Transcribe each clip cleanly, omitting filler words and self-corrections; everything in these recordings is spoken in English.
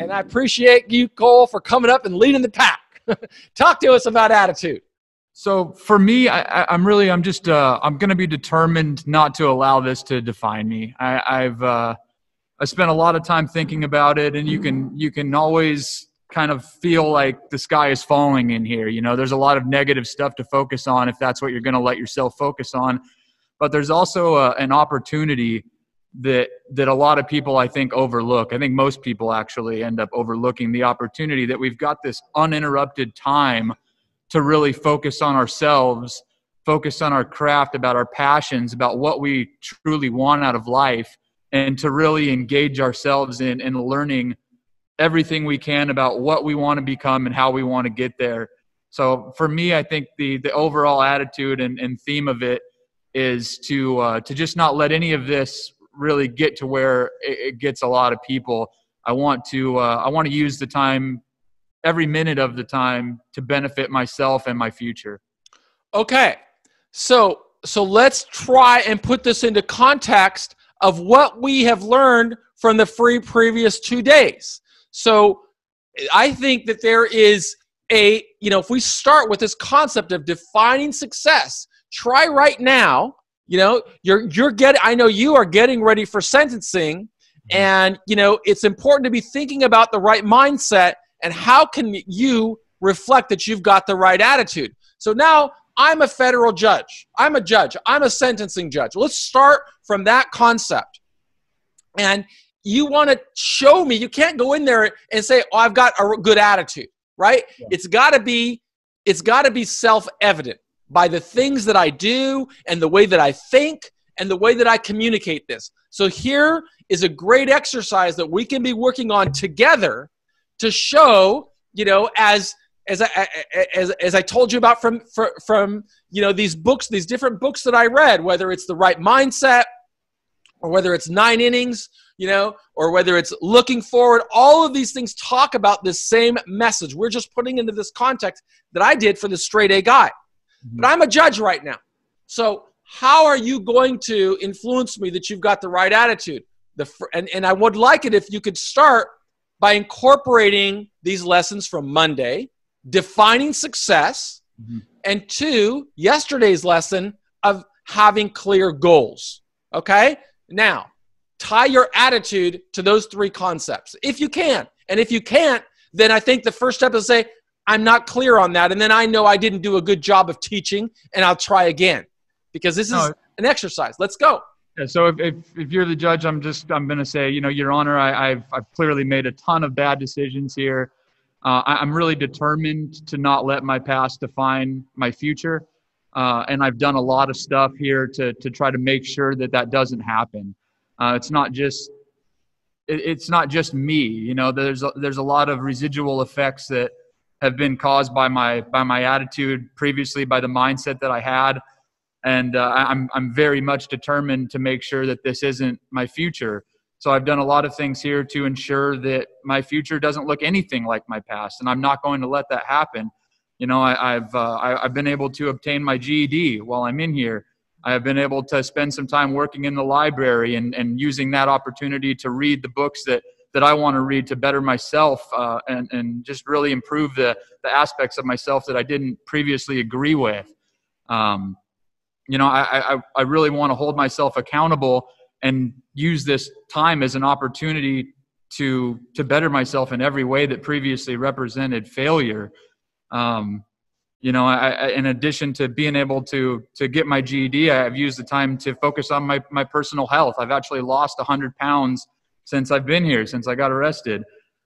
And I appreciate you, Cole, for coming up and leading the pack. Talk to us about attitude. So for me, I'm going to be determined not to allow this to define me. I spent a lot of time thinking about it, and you can always kind of feel like the sky is falling in here. You know, there's a lot of negative stuff to focus on if that's what you're going to let yourself focus on. But there's also an opportunity that a lot of people, I think, overlook. I think most people actually end up overlooking the opportunity that we've got this uninterrupted time to really focus on ourselves, focus on our craft, about our passions, about what we truly want out of life, and to really engage ourselves in learning everything we can about what we want to become and how we want to get there. So for me, I think the overall attitude and theme of it is to just not let any of this really get to where it gets a lot of people. I want to use the time, every minute of the time, to benefit myself and my future. Okay. So let's try and put this into context of what we have learned from the previous 2 days. So I think that there is if we start with this concept of defining success, try right now. I know you are getting ready for sentencing, and it's important to be thinking about the right mindset and how can you reflect that you've got the right attitude. So now I'm a federal judge. I'm a judge. I'm a sentencing judge. Let's start from that concept. And you want to show me, you can't go in there and say, oh, I've got a good attitude, right? Yeah. It's got to be self-evident by the things that I do and the way that I think and the way that I communicate this. So here is a great exercise that we can be working on together to show, as I told you about from these books, these different books that I read, whether it's The Right Mindset or whether it's 9 Innings, or whether it's Looking Forward, all of these things talk about this same message. We're just putting into this context that I did for the Straight A Guy. But I'm a judge right now. So how are you going to influence me that you've got the right attitude? And I would like it if you could start by incorporating these lessons from Monday, defining success, and 2, yesterday's lesson of having clear goals. Okay? Now, tie your attitude to those 3 concepts, if you can. And if you can't, then I think the first step is to say, I'm not clear on that. And then I know I didn't do a good job of teaching, and I'll try again. Because this is an exercise. Let's go. Yeah, so if you're the judge, I'm going to say, Your Honor, I've clearly made a ton of bad decisions here. I'm really determined to not let my past define my future. And I've done a lot of stuff here to try to make sure that doesn't happen. It's not just me. There's a lot of residual effects that have been caused by my attitude previously, by the mindset that I had. And I'm very much determined to make sure that this isn't my future. So I've done a lot of things here to ensure that my future doesn't look anything like my past, and I'm not going to let that happen. I've been able to obtain my GED while I'm in here. I have been able to spend some time working in the library and using that opportunity to read the books that I want to read to better myself and just really improve the aspects of myself that I didn't previously agree with. I really want to hold myself accountable and use this time as an opportunity to better myself in every way that previously represented failure. In addition to being able to get my GED, I've used the time to focus on my personal health. I've actually lost 100 pounds since I've been here, since I got arrested.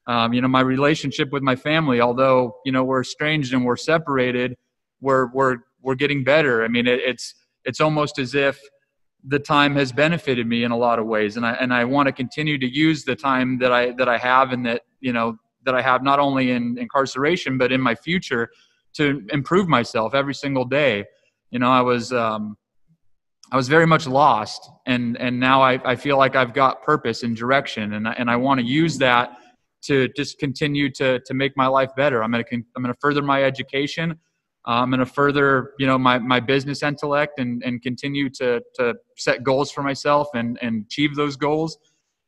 My relationship with my family, although, we're estranged and we're separated, we're getting better. I mean, it's almost as if the time has benefited me in a lot of ways. And I want to continue to use the time that I have and that I have not only in incarceration, but in my future to improve myself every single day. I was very much lost, and now I feel like I've got purpose and direction, and I want to use that to just continue to make my life better. I'm going to further my education. I'm going to further, my business intellect and continue to set goals for myself and achieve those goals.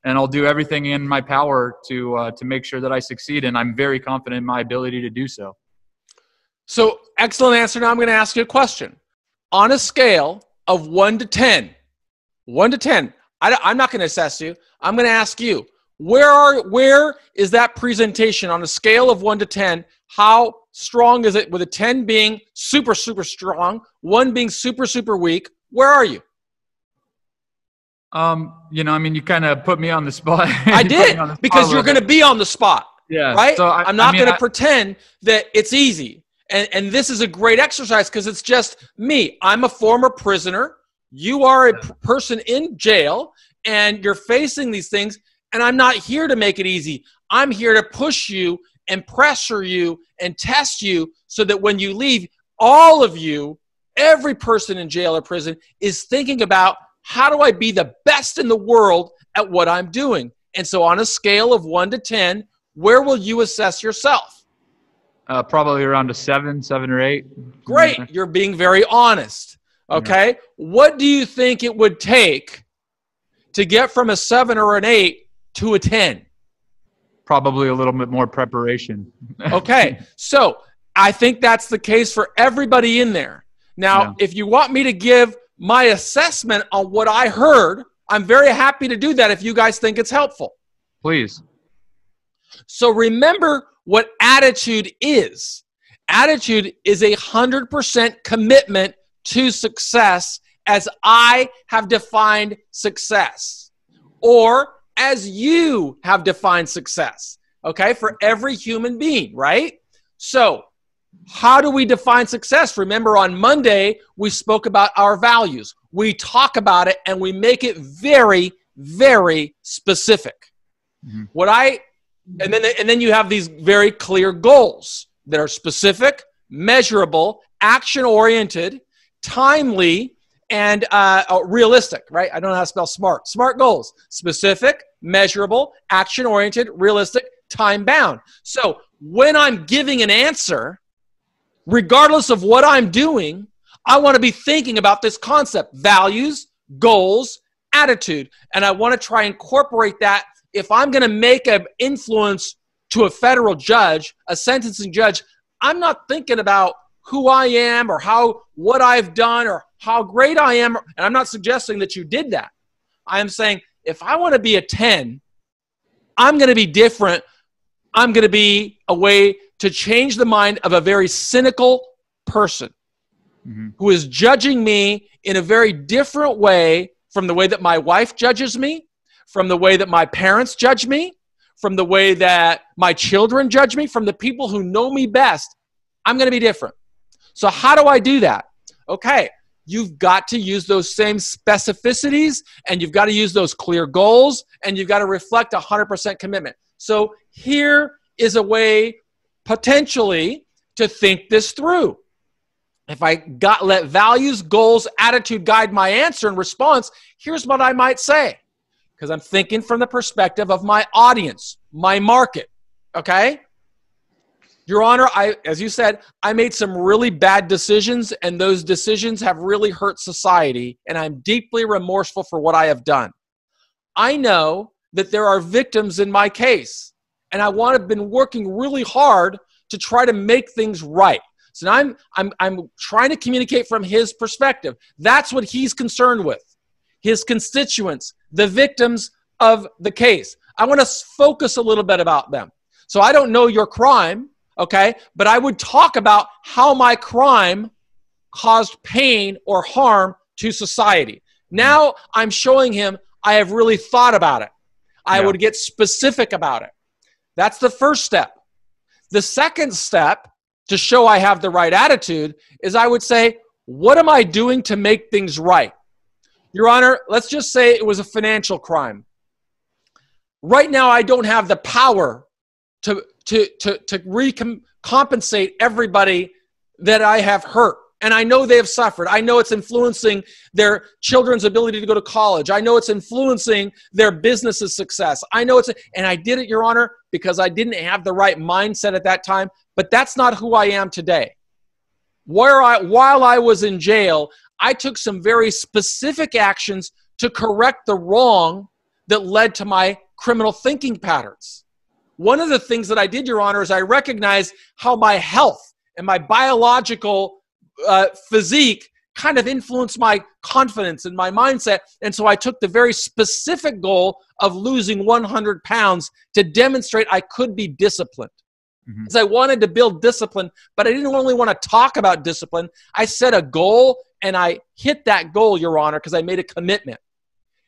and I'll do everything in my power to make sure that I succeed. And I'm very confident in my ability to do so. So excellent answer. Now I'm going to ask you a question. On a scale of 1 to 10, 1 to 10, I'm not going to assess you. I'm going to ask you, where is that presentation on a scale of 1 to 10? How strong is it, with a 10 being super, super strong, 1 being super, super weak? Where are you? You kind of put me on the spot. I did, because you're going to be on the spot. Yeah. Right? So I'm not going to pretend that it's easy. And this is a great exercise because it's just me. I'm a former prisoner. You are a person in jail, and you're facing these things. And I'm not here to make it easy. I'm here to push you and pressure you and test you so that when you leave, all of you, every person in jail or prison is thinking about, how do I be the best in the world at what I'm doing? And so on a scale of 1 to 10, where will you assess yourself? Probably around a 7 or 8. Great. You're being very honest. Okay. Yeah. What do you think it would take to get from a 7 or an 8 to a 10? Probably a little bit more preparation. Okay. So I think that's the case for everybody in there. Now, if you want me to give my assessment on what I heard, I'm very happy to do that if you guys think it's helpful. Please. So remember what attitude is. Attitude is 100% commitment to success as I have defined success, or as you have defined success, okay, for every human being, right? So how do we define success? Remember, on Monday, we spoke about our values. We talk about it and we make it very, very specific. And then you have these very clear goals that are specific, measurable, action-oriented, timely, and realistic, right? I don't know how to spell smart. Smart goals: specific, measurable, action-oriented, realistic, time-bound. So when I'm giving an answer, regardless of what I'm doing, I want to be thinking about this concept: values, goals, attitude. And I want to try and incorporate that. If I'm going to make an influence to a federal judge, a sentencing judge, I'm not thinking about who I am or what I've done or how great I am. And I'm not suggesting that you did that. I am saying, if I want to be a 10, I'm going to be different. I'm going to be a way to change the mind of a very cynical person who is judging me in a very different way from the way that my wife judges me, from the way that my parents judge me, from the way that my children judge me, from the people who know me best. I'm going to be different. So how do I do that? Okay, you've got to use those same specificities, and you've got to use those clear goals, and you've got to reflect 100% commitment. So here is a way potentially to think this through. If I let values, goals, attitude guide my answer and response, here's what I might say. Because I'm thinking from the perspective of my audience, my market, okay? Your Honor, as you said, I made some really bad decisions, and those decisions have really hurt society, and I'm deeply remorseful for what I have done. I know that there are victims in my case, and I've been working really hard to try to make things right. So now I'm trying to communicate from his perspective. That's what he's concerned with. His constituents, the victims of the case. I want to focus a little bit about them. So I don't know your crime, okay, but I would talk about how my crime caused pain or harm to society. Now I'm showing him I have really thought about it. I would get specific about it. That's the first step. The second step to show I have the right attitude is I would say, what am I doing to make things right? Your Honor, let's just say it was a financial crime. Right now, I don't have the power to compensate everybody that I have hurt. And I know they have suffered. I know it's influencing their children's ability to go to college. I know it's influencing their business's success. And I did it, Your Honor, because I didn't have the right mindset at that time. But that's not who I am today. While I was in jail, I took some very specific actions to correct the wrong that led to my criminal thinking patterns. One of the things that I did, Your Honor, is I recognized how my health and my biological physique kind of influenced my confidence and my mindset. And so I took the very specific goal of losing 100 pounds to demonstrate I could be disciplined. Because I wanted to build discipline, but I didn't only want to talk about discipline. I set a goal and I hit that goal, Your Honor, because I made a commitment.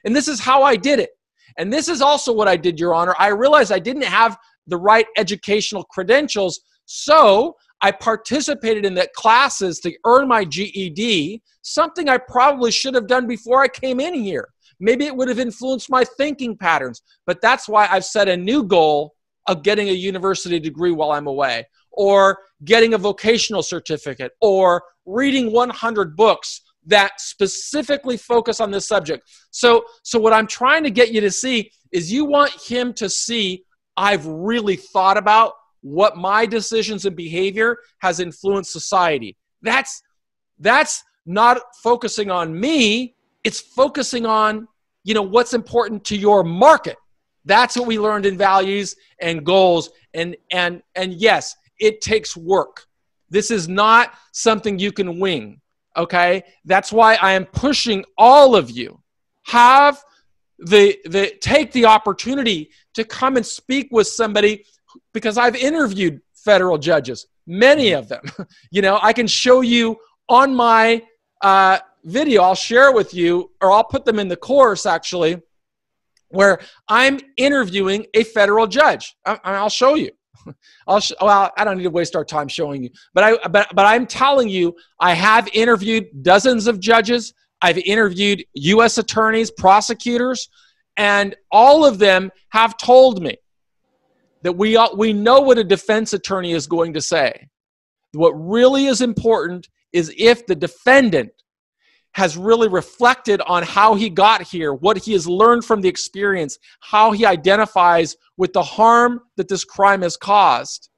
And this is how I did it. And this is also what I did, Your Honor. I realized I didn't have the right educational credentials, so I participated in the classes to earn my GED, something I probably should have done before I came in here. Maybe it would have influenced my thinking patterns, but that's why I've set a new goal of getting a university degree while I'm away, or getting a vocational certificate, or reading 100 books that specifically focus on this subject. So what I'm trying to get you to see is you want him to see I've really thought about what my decisions and behavior has influenced society. That's not focusing on me. It's focusing on, what's important to your market. That's what we learned in values and goals. And yes, it takes work. This is not something you can wing, okay? That's why I am pushing all of you. Take the opportunity to come and speak with somebody, because I've interviewed federal judges, many of them. I can show you on my video, I'll share it with you, or I'll put them in the course actually, where I'm interviewing a federal judge. I'll show you. Well, I don't need to waste our time showing you, but I'm telling you, I have interviewed dozens of judges. I've interviewed U.S. attorneys, prosecutors, and all of them have told me that we know what a defense attorney is going to say. What really is important is if the defendant has really reflected on how he got here, what he has learned from the experience, how he identifies with the harm that this crime has caused,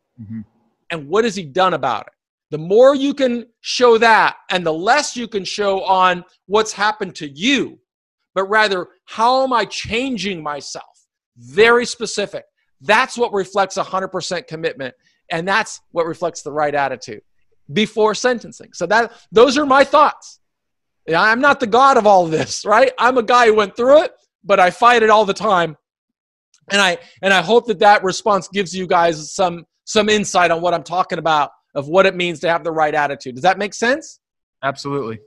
and what has he done about it. The more you can show that, and the less you can show on what's happened to you, but rather, how am I changing myself? Very specific. That's what reflects 100% commitment, and that's what reflects the right attitude before sentencing. So those are my thoughts. I'm not the God of all of this, right? I'm a guy who went through it, but I fight it all the time. And I hope that response gives you guys some insight on what I'm talking about, of what it means to have the right attitude. Does that make sense? Absolutely.